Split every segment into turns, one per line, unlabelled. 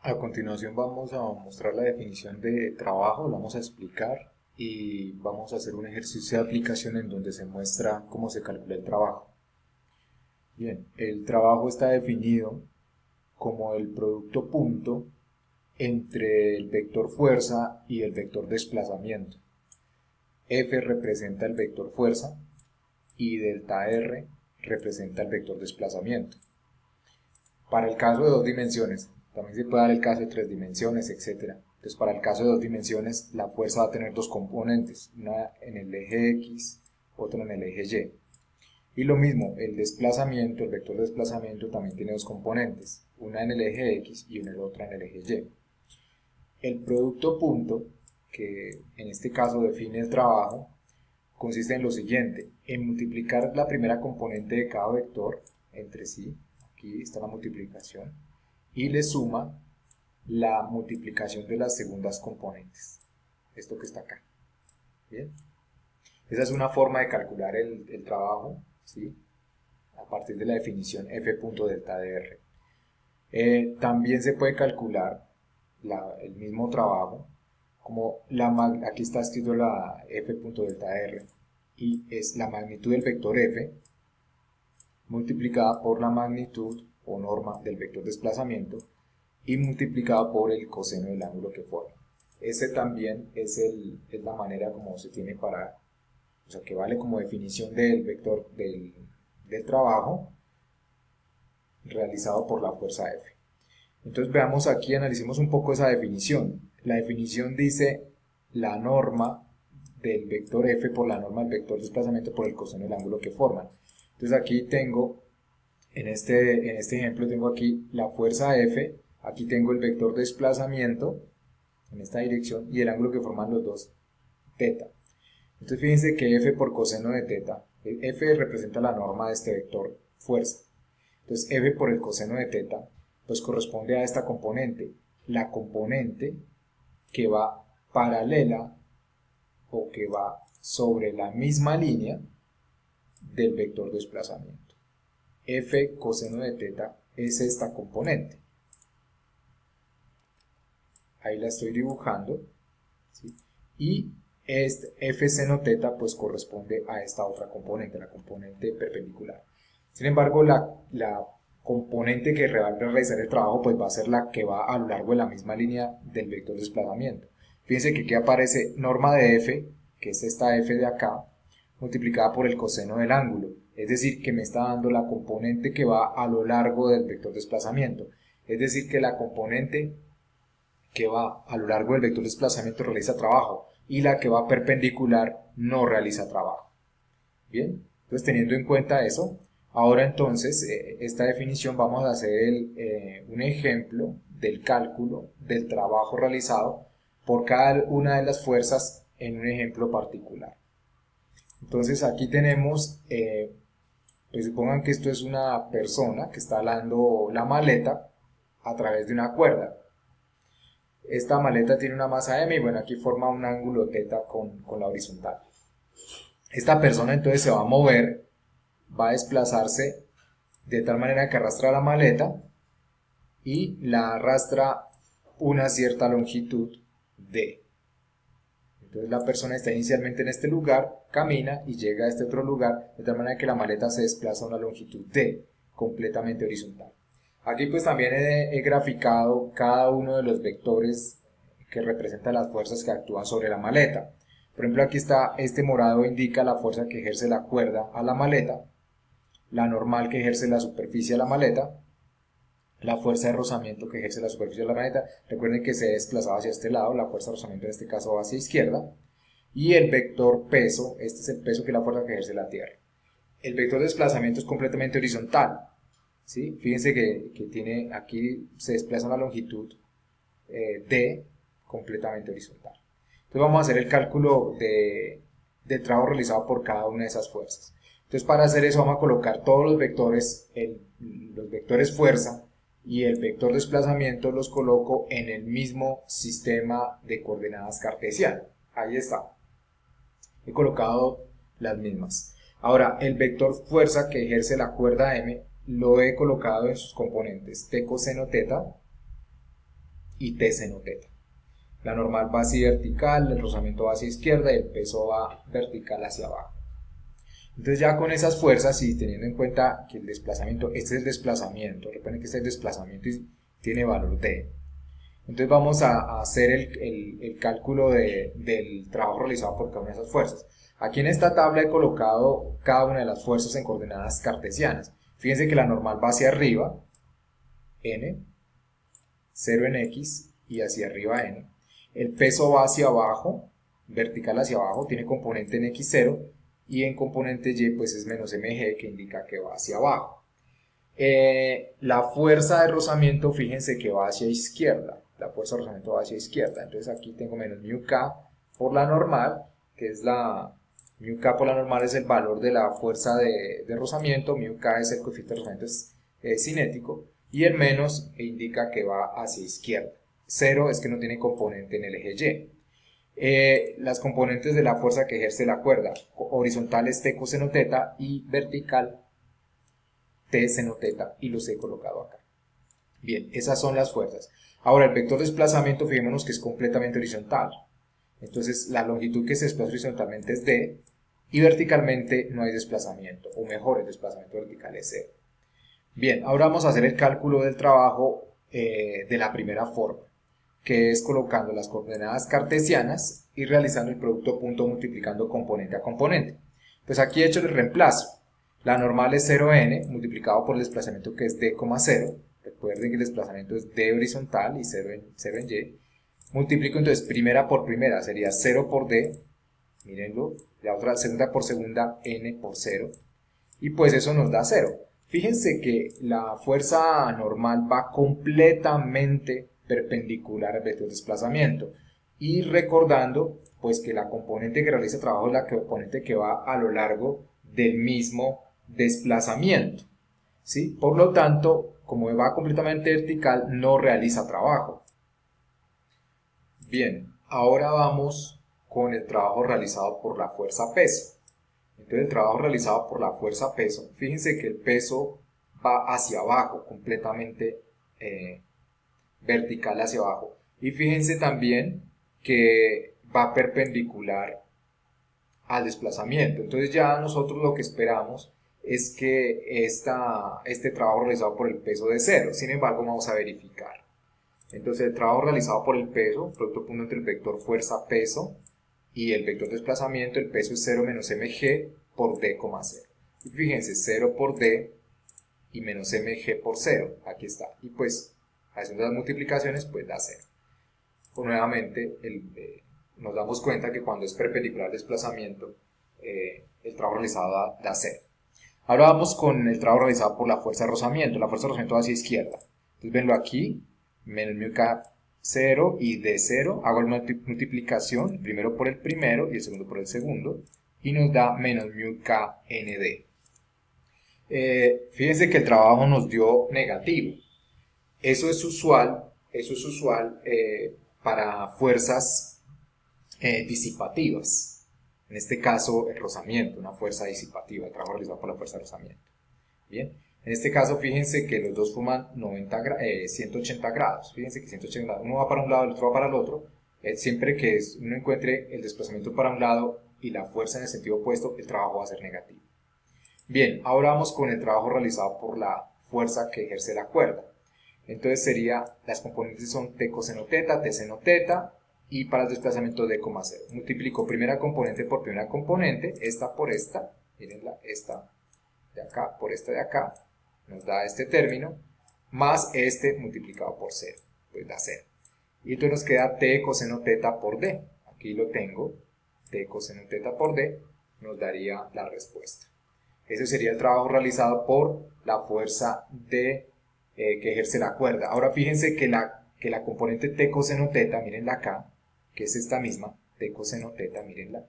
A continuación vamos a mostrar la definición de trabajo, lo vamos a explicar y vamos a hacer un ejercicio de aplicación en donde se muestra cómo se calcula el trabajo. Bien, el trabajo está definido como el producto punto entre el vector fuerza y el vector desplazamiento. F representa el vector fuerza y delta R representa el vector desplazamiento. Para el caso de dos dimensiones, también se puede dar el caso de tres dimensiones, etc. Entonces, para el caso de dos dimensiones, la fuerza va a tener dos componentes, una en el eje X, otra en el eje Y. Y lo mismo, el desplazamiento, el vector de desplazamiento también tiene dos componentes, una en el eje X y una otra en el eje Y. El producto punto, que en este caso define el trabajo, consiste en lo siguiente, en multiplicar la primera componente de cada vector entre sí, aquí está la multiplicación, y le suma la multiplicación de las segundas componentes, esto que está acá. ¿Bien? Esa es una forma de calcular el trabajo, ¿sí? A partir de la definición F.delta de R. También se puede calcular el mismo trabajo como aquí está escrito la F.delta de R y es la magnitud del vector F multiplicada por la magnitud o norma del vector desplazamiento y multiplicada por el coseno del ángulo que forma. Ese también es la manera como se tiene o sea, que vale como definición del vector del trabajo realizado por la fuerza F. Entonces veamos aquí, analicemos un poco esa definición. La definición dice la norma del vector F por la norma del vector desplazamiento por el coseno del ángulo que forman. Entonces aquí tengo, en este ejemplo tengo aquí la fuerza F, aquí tengo el vector desplazamiento en esta dirección y el ángulo que forman los dos, teta. Entonces fíjense que F por coseno de teta, F representa la norma de este vector fuerza. Entonces F por el coseno de teta pues corresponde a esta componente, la componente que va paralela o que va sobre la misma línea del vector desplazamiento. F coseno de teta es esta componente. Ahí la estoy dibujando, ¿sí? Y F seno teta pues corresponde a esta otra componente, la componente perpendicular. Sin embargo, la componente que va a realizar el trabajo pues va a ser la que va a lo largo de la misma línea del vector desplazamiento. Fíjense que aquí aparece norma de F, que es esta F de acá, multiplicada por el coseno del ángulo, es decir, que me está dando la componente que va a lo largo del vector desplazamiento, es decir, que la componente que va a lo largo del vector desplazamiento realiza trabajo y la que va perpendicular no realiza trabajo. Bien, entonces teniendo en cuenta eso, ahora entonces esta definición vamos a hacer un ejemplo del cálculo del trabajo realizado por cada una de las fuerzas en un ejemplo particular. Entonces aquí tenemos, pues supongan que esto es una persona que está alando la maleta a través de una cuerda. Esta maleta tiene una masa m y bueno, aquí forma un ángulo θ con la horizontal. Esta persona entonces se va a mover, va a desplazarse de tal manera que arrastra la maleta y la arrastra una cierta longitud d. Entonces la persona está inicialmente en este lugar, camina y llega a este otro lugar, de tal manera que la maleta se desplaza a una longitud d, completamente horizontal. Aquí pues también he graficado cada uno de los vectores que representan las fuerzas que actúan sobre la maleta. Por ejemplo, aquí está, este morado indica la fuerza que ejerce la cuerda a la maleta, la normal que ejerce la superficie a la maleta, la fuerza de rozamiento que ejerce la superficie de la maleta. Recuerden que se desplazaba hacia este lado, la fuerza de rozamiento en este caso va hacia izquierda, y el vector peso, este es el peso que es la fuerza que ejerce la Tierra. El vector de desplazamiento es completamente horizontal, ¿sí? Fíjense que tiene, aquí se desplaza una longitud d completamente horizontal. Entonces vamos a hacer el cálculo del trabajo realizado por cada una de esas fuerzas. Entonces para hacer eso vamos a colocar todos los vectores, los vectores fuerza y el vector desplazamiento los coloco en el mismo sistema de coordenadas cartesiano. Ahí está. He colocado las mismas. Ahora, el vector fuerza que ejerce la cuerda m lo he colocado en sus componentes t coseno teta y t seno teta. La normal va hacia vertical, el rozamiento va hacia izquierda y el peso va vertical hacia abajo. Entonces ya con esas fuerzas y teniendo en cuenta que el desplazamiento, este es el desplazamiento, recuerden que este es el desplazamiento y tiene valor d. Entonces vamos a hacer el cálculo del trabajo realizado por cada una de esas fuerzas. Aquí en esta tabla he colocado cada una de las fuerzas en coordenadas cartesianas. Fíjense que la normal va hacia arriba, n, 0 en x y hacia arriba n. El peso va hacia abajo, vertical hacia abajo, tiene componente en x0 y en componente y pues es menos mg que indica que va hacia abajo. La fuerza de rozamiento, fíjense que va hacia izquierda. La fuerza de rozamiento va hacia izquierda. Entonces aquí tengo menos μk por la normal, que es μk por la normal es el valor de la fuerza de rozamiento, μk es el coeficiente de rozamiento cinético, y el menos indica que va hacia izquierda. 0 es que no tiene componente en el eje y. Las componentes de la fuerza que ejerce la cuerda, horizontal es t coseno teta y vertical t seno teta, y los he colocado acá. Bien, esas son las fuerzas. Ahora el vector de desplazamiento, fijémonos que es completamente horizontal. Entonces la longitud que se desplaza horizontalmente es d y verticalmente no hay desplazamiento, o mejor, el desplazamiento vertical es 0. Bien, ahora vamos a hacer el cálculo del trabajo de la primera forma, que es colocando las coordenadas cartesianas y realizando el producto punto multiplicando componente a componente. Pues aquí he hecho el reemplazo. La normal es 0n multiplicado por el desplazamiento que es d, 0. Recuerden que el desplazamiento es d horizontal y 0 en y. Multiplico entonces primera por primera, sería 0 por d, mírenlo, la otra segunda por segunda, n por 0. Y pues eso nos da 0. Fíjense que la fuerza normal va completamente perpendicular al vector de desplazamiento. Y recordando pues que la componente que realiza trabajo es la componente que va a lo largo del mismo desplazamiento, ¿sí? Por lo tanto, como va completamente vertical, no realiza trabajo. Bien, ahora vamos con el trabajo realizado por la fuerza peso. Entonces el trabajo realizado por la fuerza peso, fíjense que el peso va hacia abajo, completamente vertical hacia abajo. Y fíjense también que va perpendicular al desplazamiento. Entonces ya nosotros lo que esperamos es que este trabajo realizado por el peso de 0. Sin embargo, vamos a verificar. Entonces el trabajo realizado por el peso, producto punto entre el vector fuerza-peso y el vector desplazamiento, el peso es 0 menos mg por d, 0. Y fíjense, 0 por d y menos mg por 0. Aquí está. Y pues, haciendo las multiplicaciones, pues da 0. Pues nuevamente, nos damos cuenta que cuando es perpendicular al desplazamiento, el trabajo realizado da 0. Ahora vamos con el trabajo realizado por la fuerza de rozamiento. La fuerza de rozamiento va hacia izquierda. Entonces venlo aquí, menos μk 0 y d 0. Hago la multiplicación, primero por el primero y el segundo por el segundo. Y nos da menos μk nd. Fíjense que el trabajo nos dio negativo. Eso es usual para fuerzas disipativas. En este caso, el rozamiento, una fuerza disipativa, el trabajo realizado por la fuerza de rozamiento. Bien, en este caso, fíjense que los dos forman 180 grados. Fíjense que 180 grados, uno va para un lado, el otro va para el otro. Siempre que uno encuentre el desplazamiento para un lado y la fuerza en el sentido opuesto, el trabajo va a ser negativo. Bien, ahora vamos con el trabajo realizado por la fuerza que ejerce la cuerda. Entonces las componentes son t coseno teta, t seno teta, y para el desplazamiento d, 0. Multiplico primera componente por primera componente, esta por esta, mirenla, esta de acá por esta de acá, nos da este término, más este multiplicado por 0, pues da 0. Y entonces nos queda t coseno teta por d, aquí lo tengo, t coseno teta por d, nos daría la respuesta. Ese sería el trabajo realizado por la fuerza que ejerce la cuerda. Ahora fíjense que la componente t coseno teta, mírenla acá, que es esta misma, t coseno teta, mírenla,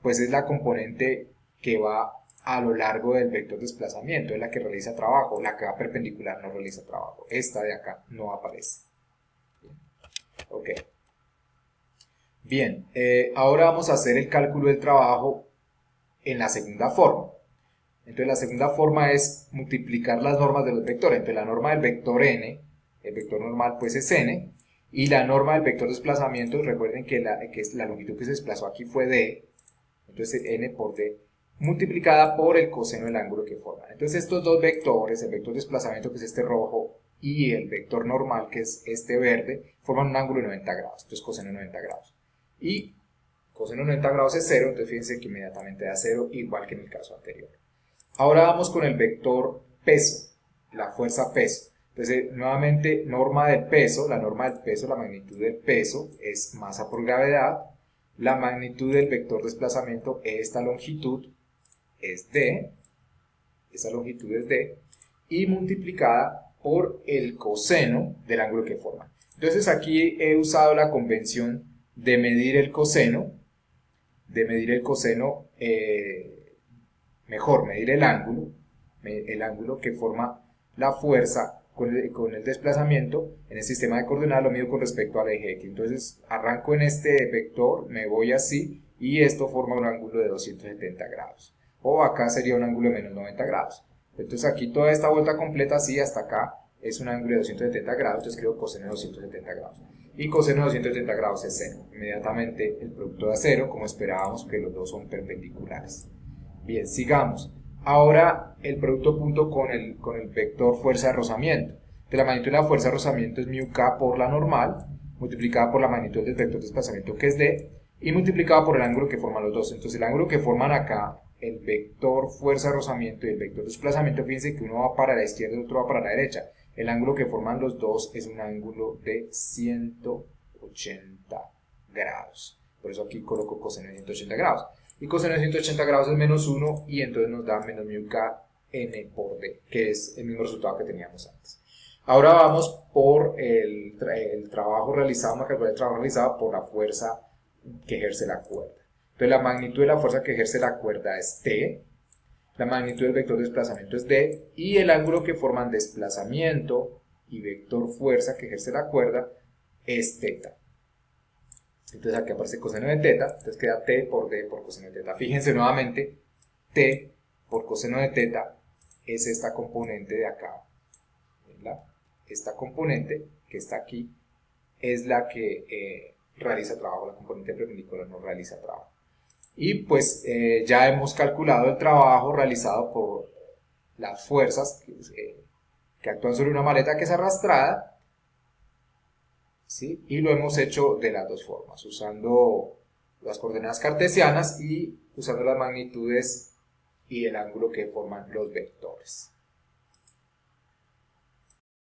pues es la componente que va a lo largo del vector de desplazamiento, es la que realiza trabajo, la que va perpendicular no realiza trabajo, esta de acá no aparece. Bien. Ok. Bien, ahora vamos a hacer el cálculo del trabajo en la segunda forma. Entonces la segunda forma es multiplicar las normas de los vectores. Entonces la norma del vector n, el vector normal pues es n, Y la norma del vector desplazamiento, recuerden que la longitud que se desplazó aquí fue d, entonces n por d, multiplicada por el coseno del ángulo que forman. Entonces estos dos vectores, el vector desplazamiento que es este rojo y el vector normal que es este verde, forman un ángulo de 90 grados, entonces coseno de 90 grados. Y coseno de 90 grados es 0, entonces fíjense que inmediatamente da 0, igual que en el caso anterior. Ahora vamos con el vector peso, la fuerza peso. Entonces, nuevamente, norma del peso, la norma del peso, la magnitud del peso es masa por gravedad. La magnitud del vector desplazamiento, esta longitud, es d, esa longitud es d, y multiplicada por el coseno del ángulo que forman. Entonces aquí he usado la convención de medir el coseno, medir el ángulo que forma la fuerza con el desplazamiento en el sistema de coordenadas, lo mido con respecto al eje X. Entonces arranco en este vector, me voy así, y esto forma un ángulo de 270 grados. O acá sería un ángulo de menos 90 grados. Entonces aquí toda esta vuelta completa, así hasta acá, es un ángulo de 270 grados, entonces escribo coseno de 270 grados. Y coseno de 270 grados es 0. Inmediatamente el producto da 0, como esperábamos, que los dos son perpendiculares. Bien, sigamos. Ahora el producto punto con el vector fuerza de rozamiento. De la magnitud de la fuerza de rozamiento es μk por la normal, multiplicada por la magnitud del vector de desplazamiento que es d, y multiplicada por el ángulo que forman los dos. Entonces el ángulo que forman acá, el vector fuerza de rozamiento y el vector de desplazamiento, fíjense que uno va para la izquierda y el otro va para la derecha. El ángulo que forman los dos es un ángulo de 180 grados. Por eso aquí coloco coseno de 180 grados. Y coseno de 180 grados es menos 1 y entonces nos da menos μk n por d, que es el mismo resultado que teníamos antes. Ahora vamos por el trabajo realizado, vamos a calcular el trabajo realizado por la fuerza que ejerce la cuerda. Entonces la magnitud de la fuerza que ejerce la cuerda es T, la magnitud del vector de desplazamiento es D, y el ángulo que forman desplazamiento y vector fuerza que ejerce la cuerda es θ. Entonces aquí aparece coseno de θ, entonces queda T por D por coseno de θ. Fíjense nuevamente, T por coseno de θ es esta componente de acá, ¿verdad? Esta componente que está aquí es la que realiza trabajo, la componente perpendicular no realiza trabajo. Y pues ya hemos calculado el trabajo realizado por las fuerzas que actúan sobre una maleta que es arrastrada, ¿sí? Y lo hemos hecho de las dos formas, usando las coordenadas cartesianas y usando las magnitudes y el ángulo que forman los vectores.